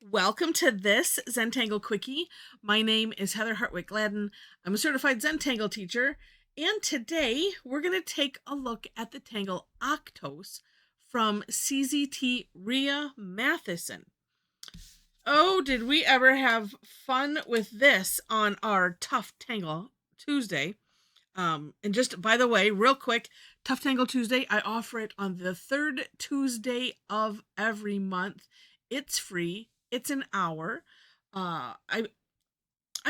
Welcome to this Zentangle Quickie. My name is Heather Hartwick Gladden. I'm a certified Zentangle teacher, and today we're going to take a look at the tangle Octos from CZT Ria Matheussen. Oh, did we ever have fun with this on our Tough Tangle Tuesday? And just by the way, real quick, Tough Tangle Tuesday, I offer it on the third Tuesday of every month. It's free. It's an hour. I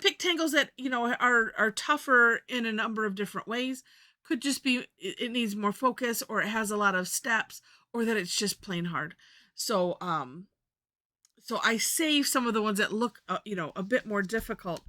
pick tangles that are tougher in a number of different ways. Could just be it needs more focus, or it has a lot of steps, or that it's just plain hard. So I save some of the ones that look a bit more difficult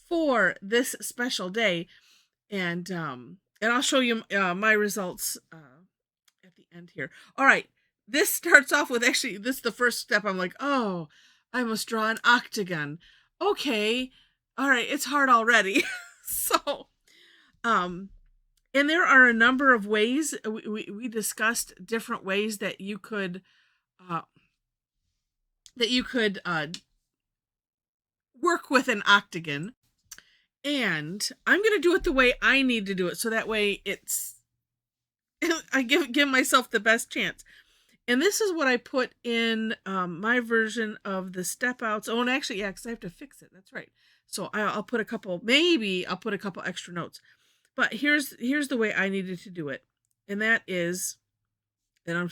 for this special day, and I'll show you my results at the end here. All right, this starts off with, actually, this is the first step. I'm like, oh, I must draw an octagon. Okay, all right, it's hard already. So, and there are a number of ways. We discussed different ways that you could work with an octagon. And I'm going to do it the way I need to do it, so that way I give myself the best chance. And this is what I put in my version of the step outs. Oh, and actually, yeah, because I have to fix it. That's right. So I'll put a couple extra notes. But here's the way I needed to do it. And that is, and I'm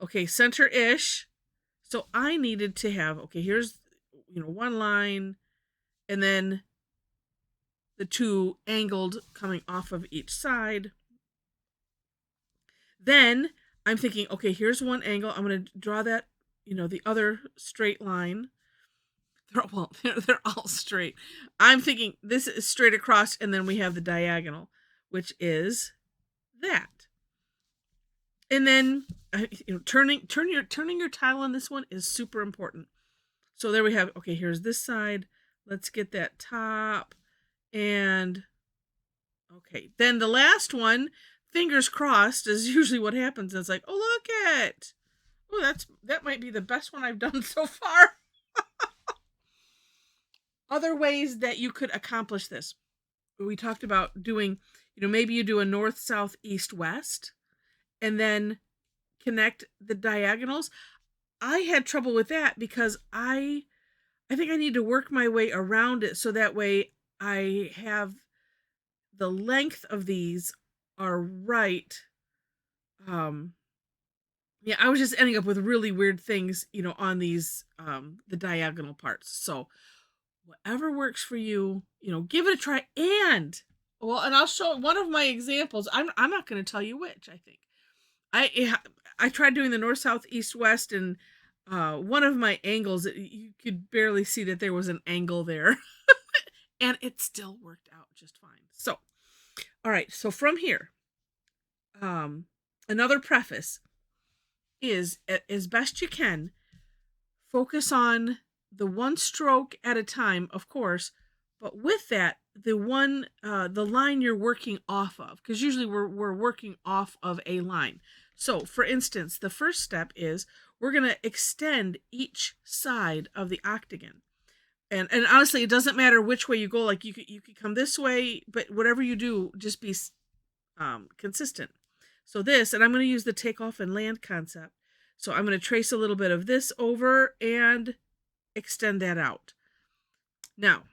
okay, center-ish. So I needed to have, okay, here's, one line, and then the two angled coming off of each side. Then I'm thinking, okay, here's one angle. I'm going to draw that, the other straight line. They're all straight. I'm thinking this is straight across, and then we have the diagonal, which is that. And then, turning your tile on this one is super important. So there we have, okay, here's this side. Let's get that top. And okay, then the last one, fingers crossed, is usually what happens. It's like, oh, look at, that might be the best one I've done so far. Other ways that you could accomplish this. We talked about doing, maybe you do a north, south, east, west, and then connect the diagonals. I had trouble with that because I think I need to work my way around it, so that way I have the length of these are right. Yeah, I was just ending up with really weird things, on these the diagonal parts. So whatever works for you, give it a try. And I'll show one of my examples. I'm not going to tell you which. I think I tried doing the north, south, east, west, and one of my angles, you could barely see that there was an angle there. And it still worked out just fine. So, all right. So from here, another preface is, as best you can, focus on the one stroke at a time, of course, but with that, the line you're working off of, because usually we're working off of a line. So, for instance, the first step is we're going to extend each side of the octagon. And honestly, it doesn't matter which way you go. Like, you could come this way, but whatever you do, just be consistent. So this, and I'm going to use the takeoff and land concept. So I'm going to trace a little bit of this over and extend that out. Now,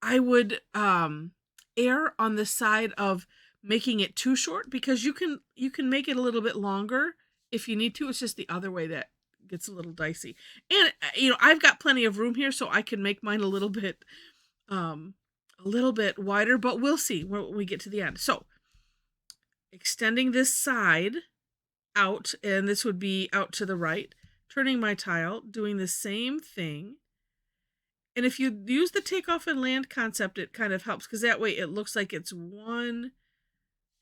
I would err on the side of making it too short, because you can make it a little bit longer if you need to. It's just the other way that gets a little dicey. And I've got plenty of room here, so I can make mine a little bit wider, but we'll see when we get to the end. So extending this side out, and this would be out to the right, turning my tile, doing the same thing. And if you use the takeoff and land concept, it kind of helps, because that way it looks like it's one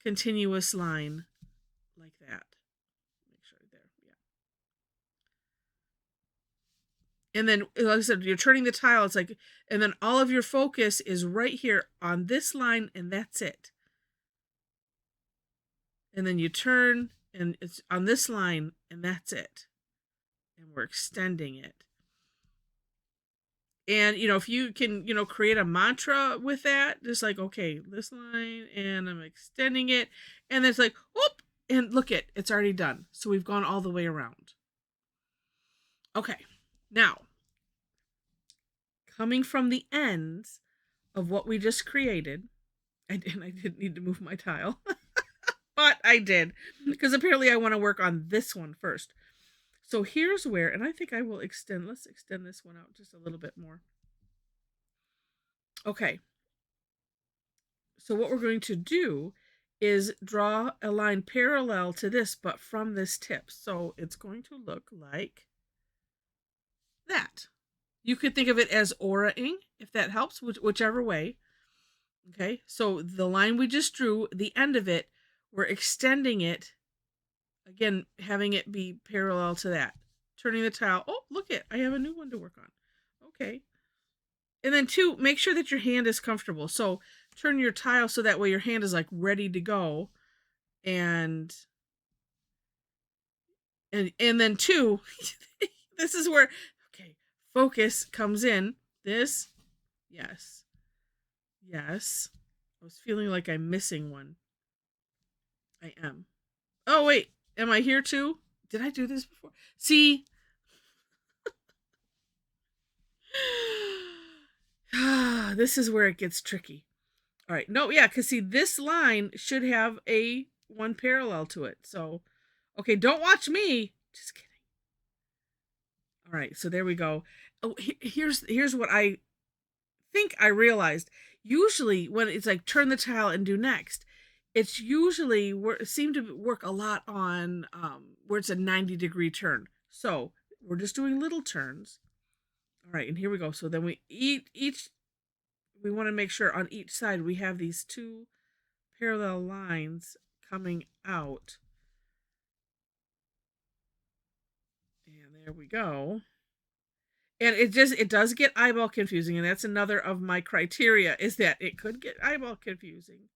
continuous line like that. Make sure there, yeah. And then, like I said, you're turning the tile, it's like, and then all of your focus is right here on this line, and that's it. And then you turn, and it's on this line, and that's it. and we're extending it. And, if you can, create a mantra with that, just like, okay, this line, and I'm extending it. And it's like, whoop, and look it's already done. So we've gone all the way around. Okay, now, coming from the ends of what we just created, I didn't need to move my tile, but I did, because apparently I want to work on this one first. So here's where, and I think I will let's extend this one out just a little bit more. Okay. So what we're going to do is draw a line parallel to this, but from this tip. So it's going to look like that. You could think of it as aura-ing, if that helps, whichever way. Okay, so the line we just drew, the end of it, we're extending it, again, having it be parallel to that. Turning the tile. Oh, look I have a new one to work on. Okay. And then 2, make sure that your hand is comfortable. So turn your tile so that way your hand is like ready to go. And then 2, this is where, okay, focus comes in. This, yes. Yes. I was feeling like I'm missing one. I am. Oh, wait. Am I here too? Did I do this before? See? This is where it gets tricky. All right. No, yeah, because see, this line should have a one parallel to it. So, okay, don't watch me. Just kidding. All right, so there we go. Oh, here's what I think I realized. Usually when it's like turn the tile and do next, it's usually seem to work a lot on where it's a 90-degree turn. So we're just doing little turns. All right, and here we go. So then we we want to make sure on each side we have these 2 parallel lines coming out. And there we go. And it does get eyeball confusing, and that's another of my criteria, is that it could get eyeball confusing.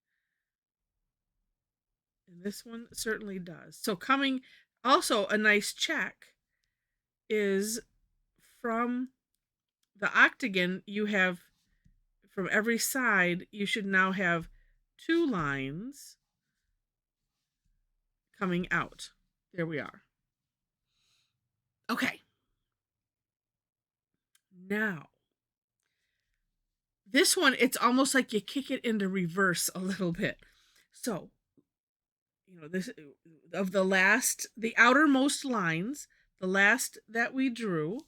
And this one certainly does. So coming, also a nice check is from the octagon, you have, from every side, you should now have 2 lines coming out. There we are. Okay. Now, this one, it's almost like you kick it into reverse a little bit. So, this of the outermost lines, the last that we drew,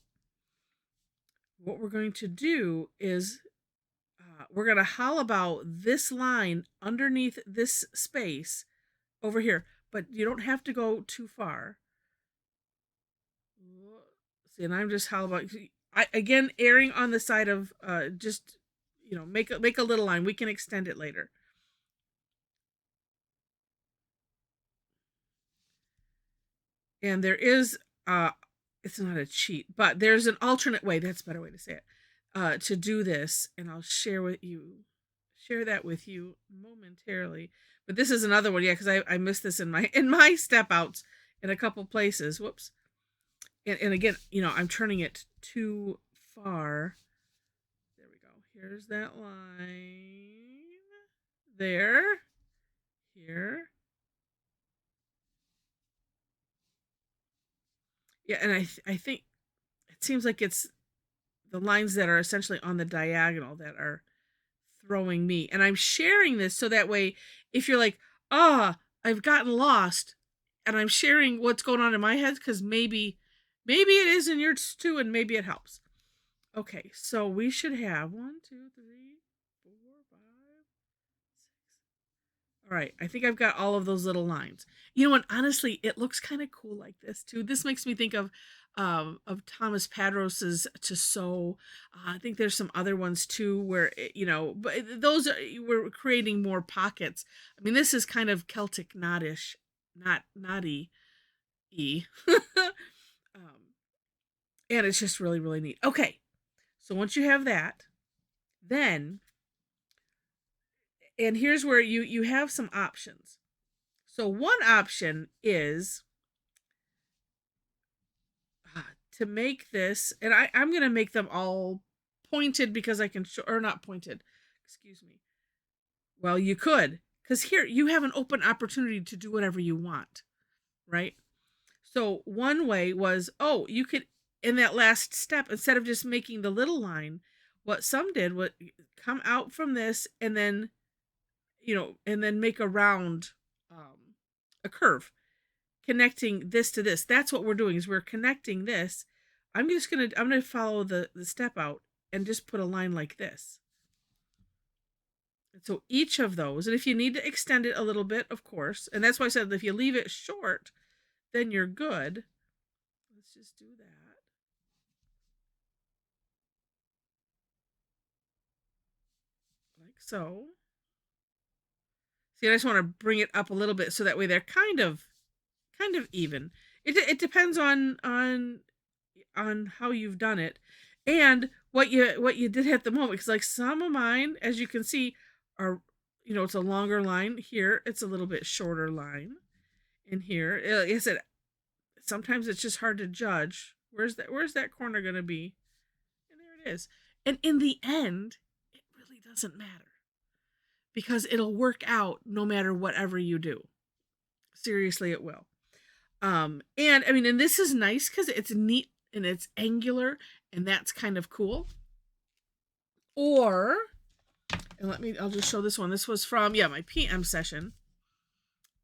what we're going to do is we're going to hollow out this line underneath this space over here, but you don't have to go too far. See, and I'm just hollow out. Again, erring on the side of just, make a little line. We can extend it later. And there is, it's not a cheat, but there's an alternate way. That's a better way to say it, to do this. And I'll share that with you momentarily. But this is another one, yeah, because I missed this in my step outs in a couple places. Whoops. And again, I'm turning it too far. There we go. Here's that line. There. Here. Yeah, and I think it seems like it's the lines that are essentially on the diagonal that are throwing me. And I'm sharing this so that way, if you're like, I've gotten lost, and I'm sharing what's going on in my head, because maybe it is in yours too, and maybe it helps. Okay, so we should have 1, 2, 3, 4, 5, 6. All right, I think I've got all of those little lines. You know what? Honestly, it looks kind of cool like this too. This makes me think of Thomas Padros's To Sew. I think there's some other ones too where but those we're creating more pockets. I mean, this is kind of Celtic knottish, knotty. And it's just really, really neat. Okay, so once you have that, then, and here's where you have some options. So one option is to make this, and I'm going to make them all pointed because I can show, or not pointed, excuse me. Well, you could, because here you have an open opportunity to do whatever you want, right? So one way was, oh, you could, in that last step, instead of just making the little line, what some did was come out from this and then, and then make a round, a curve connecting this to this. That's what we're doing, is we're connecting this. I'm going to follow the step out and just put a line like this. And so each of those, and if you need to extend it a little bit, of course, and that's why I said if you leave it short, then you're good. Let's just do that. Like so. See, I just want to bring it up a little bit so that way they're kind of even. It depends on how you've done it and what you did at the moment, because like some of mine, as you can see, are, it's a longer line. Here it's a little bit shorter line. In here, like I said, sometimes it's just hard to judge. Where's that corner going to be? And there it is. And in the end, it really doesn't matter, because it'll work out no matter whatever you do. Seriously, it will. And I mean, and this is nice because it's neat and it's angular, and that's kind of cool. Or, and I'll just show this one. This was from, my PM session.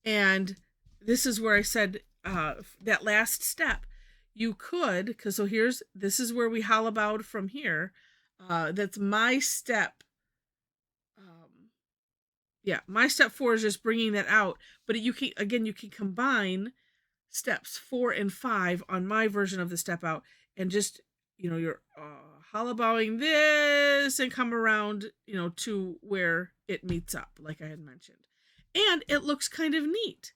And this is where I said, that last step, you could, because so this is where we hollabowed from here. That's my step. My step 4 is just bringing that out, but you can combine steps 4 and 5 on my version of the step out, and just, you're hollabowing this and come around, to where it meets up, like I had mentioned. And it looks kind of neat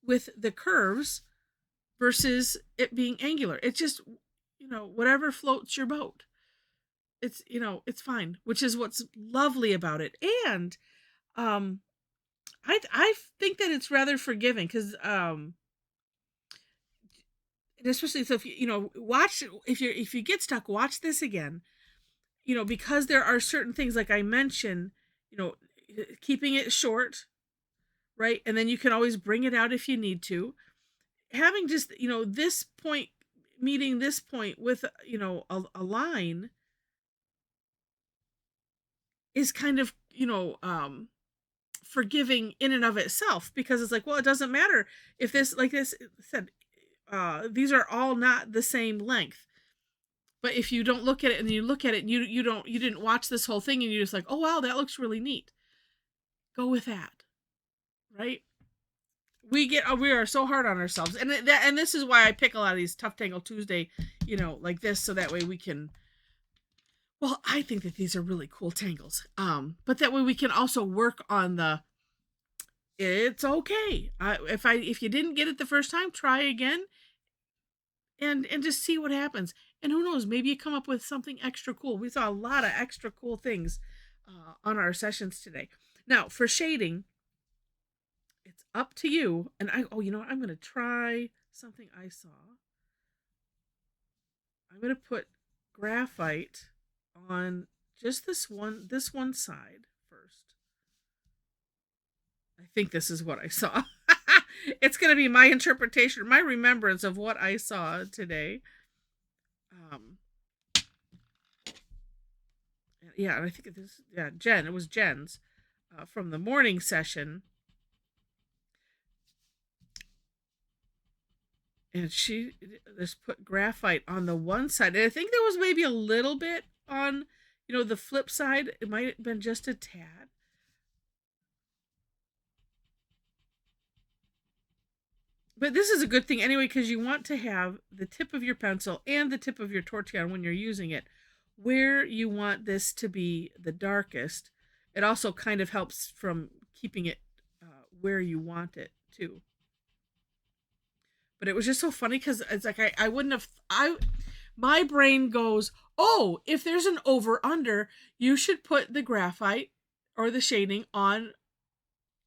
with the curves versus it being angular. It's just, whatever floats your boat. It's, it's fine, which is what's lovely about it. And I think that it's rather forgiving, because especially so if watch, if you get stuck, watch this again, because there are certain things, like I mentioned, keeping it short, right? And then you can always bring it out if you need to. Having just, this point meeting this point with, a line is kind of, forgiving in and of itself, because it's like, well, it doesn't matter if this, like this said, these are all not the same length. But if you don't look at it, and you look at it and you didn't watch this whole thing, and you're just like, oh wow, that looks really neat, go with that, right? We are so hard on ourselves, and this is why I pick a lot of these Tough Tangle Tuesday, like this, so that way we can, well, I think that these are really cool tangles, but that way we can also work on it's okay, if you didn't get it the first time, try again, and just see what happens. And who knows, maybe you come up with something extra cool. We saw a lot of extra cool things on our sessions today. Now, for shading, it's up to you. And I'm going to try something I saw. I'm going to put graphite on just this one side first. I think this is what I saw. It's going to be my interpretation, my remembrance of what I saw today. And I think it was Jen's from the morning session. And she just put graphite on the one side. And I think there was maybe a little bit on, the flip side. It might have been just a tad. But this is a good thing anyway, because you want to have the tip of your pencil and the tip of your Tortillion, when you're using it, where you want this to be the darkest. It also kind of helps from keeping it where you want it too. But it was just so funny, because it's like I wouldn't have, my brain goes, oh, if there's an over under, you should put the graphite or the shading on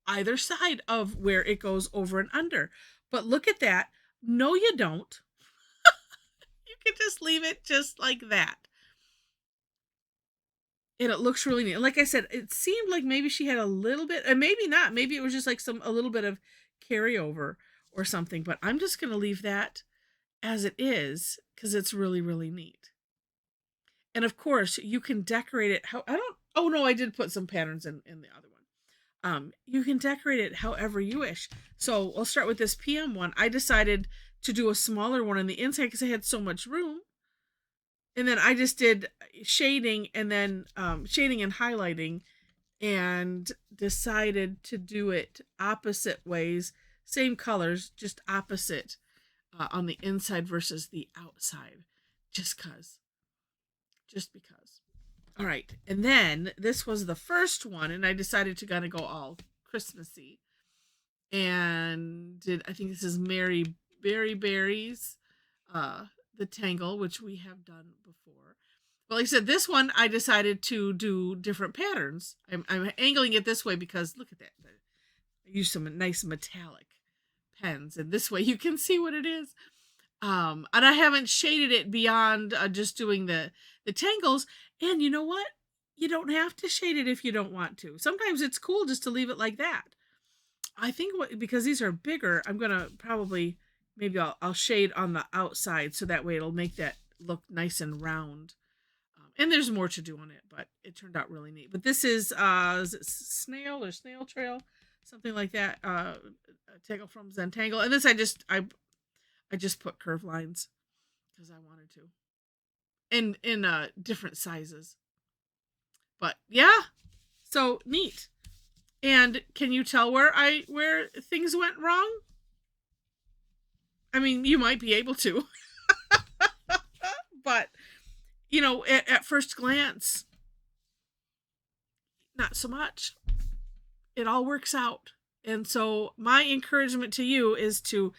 either side of where it goes over and under. But look at that. No, you don't. You can just leave it just like that. And it looks really neat. Like I said, it seemed like maybe she had a little bit, and maybe not. Maybe it was just like a little bit of carryover or something. But I'm just going to leave that as it is because it's really, really neat. And of course, you can decorate it how I don't. Oh no, I did put some patterns in the other one. You can decorate it however you wish. So I'll start with this PM one. I decided to do a smaller one on the inside because I had so much room. And then I just did shading and then shading and highlighting and decided to do it opposite ways. Same colors, just opposite on the inside versus the outside. Just because. All right. And then this was the first one, and I decided to kind of go all Christmassy. And I think this is Mary Berry's the tangle, which we have done before. Well, like I said, this one I decided to do different patterns. I'm angling it this way because look at that. I used some nice metallic pens, and this way you can see what it is. And I haven't shaded it beyond just doing the tangles. And you know what? You don't have to shade it if you don't want to. Sometimes it's cool just to leave it like that. I think because these are bigger, I'm gonna probably maybe I'll shade on the outside so that way it'll make that look nice and round. And there's more to do on it, but it turned out really neat. But this is it snail or snail trail, something like that. A tangle from Zentangle, and this I just put curved lines because I wanted to, in different sizes. But yeah, so neat. And can you tell where things went wrong? I mean, you might be able to. But, at first glance, not so much. It all works out. And so my encouragement to you is to,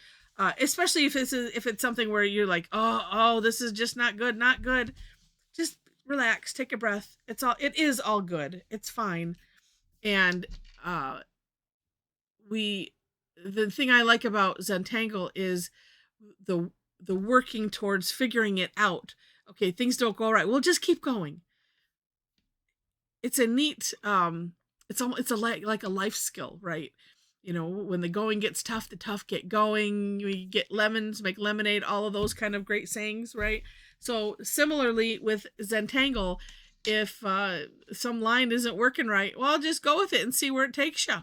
especially if it's something where you're like, oh, this is just not good. Just relax, take a breath. It is all good. It's fine. And the thing I like about Zentangle is the working towards figuring it out. Okay, things don't go right. We'll just keep going. It's a neat it's like a life skill, right? When the going gets tough, the tough get going. We get lemons, make lemonade, all of those kind of great sayings, right? So similarly with Zentangle, if some line isn't working right, well, just go with it and see where it takes you.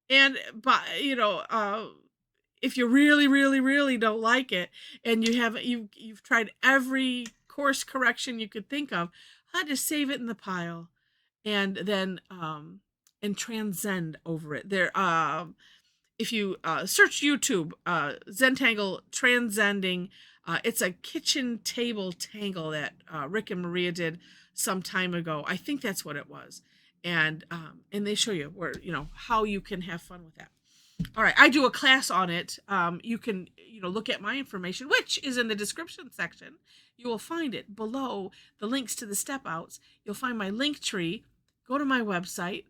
And if you really, really, really don't like it, and you've tried every course correction you could think of, just save it in the pile, and then and transcend over it. There, if you search YouTube, Zentangle transcending. It's a kitchen table tangle that Rick and Maria did some time ago. I think that's what it was. And they show you where, how you can have fun with that. All right. I do a class on it. You can, look at my information, which is in the description section. You will find it below the links to the step outs. You'll find my link tree. Go to my website,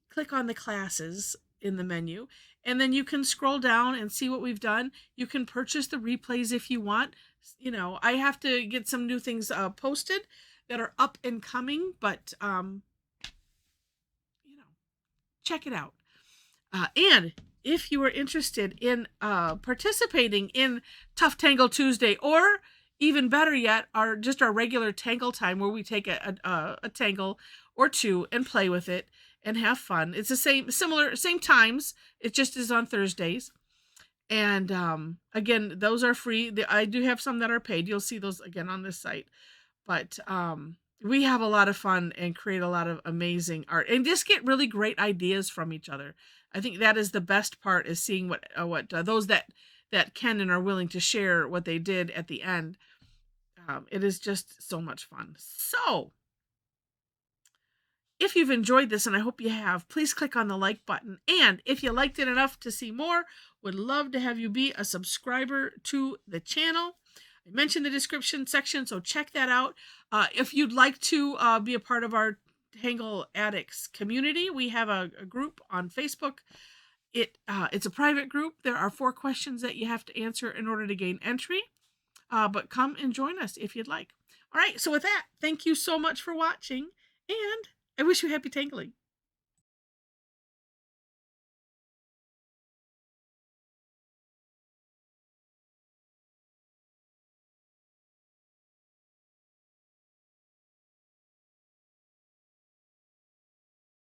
click on the classes in the menu, and then you can scroll down and see what we've done. You can purchase the replays if you want. I have to get some new things posted that are up and coming, but check it out. And if you are interested in participating in Tough Tangle Tuesday, or even better yet, our regular tangle time where we take a tangle or two and play with it and have fun. It's the same times. It just is on Thursdays. And again, those are free. I do have some that are paid. You'll see those again on this site. But we have a lot of fun and create a lot of amazing art and just get really great ideas from each other. I think that is the best part, is seeing what those that can and are willing to share what they did at the end. It is just so much fun. So if you've enjoyed this, and I hope you have, please click on the like button. And if you liked it enough to see more, would love to have you be a subscriber to the channel. I mentioned the description section, so check that out. If you'd like to be a part of our Tangle Addicts community, we have a group on Facebook. It's a private group. There are 4 questions that you have to answer in order to gain entry. but come and join us if you'd like. All right, so with that, thank you so much for watching, and I wish you happy tangling.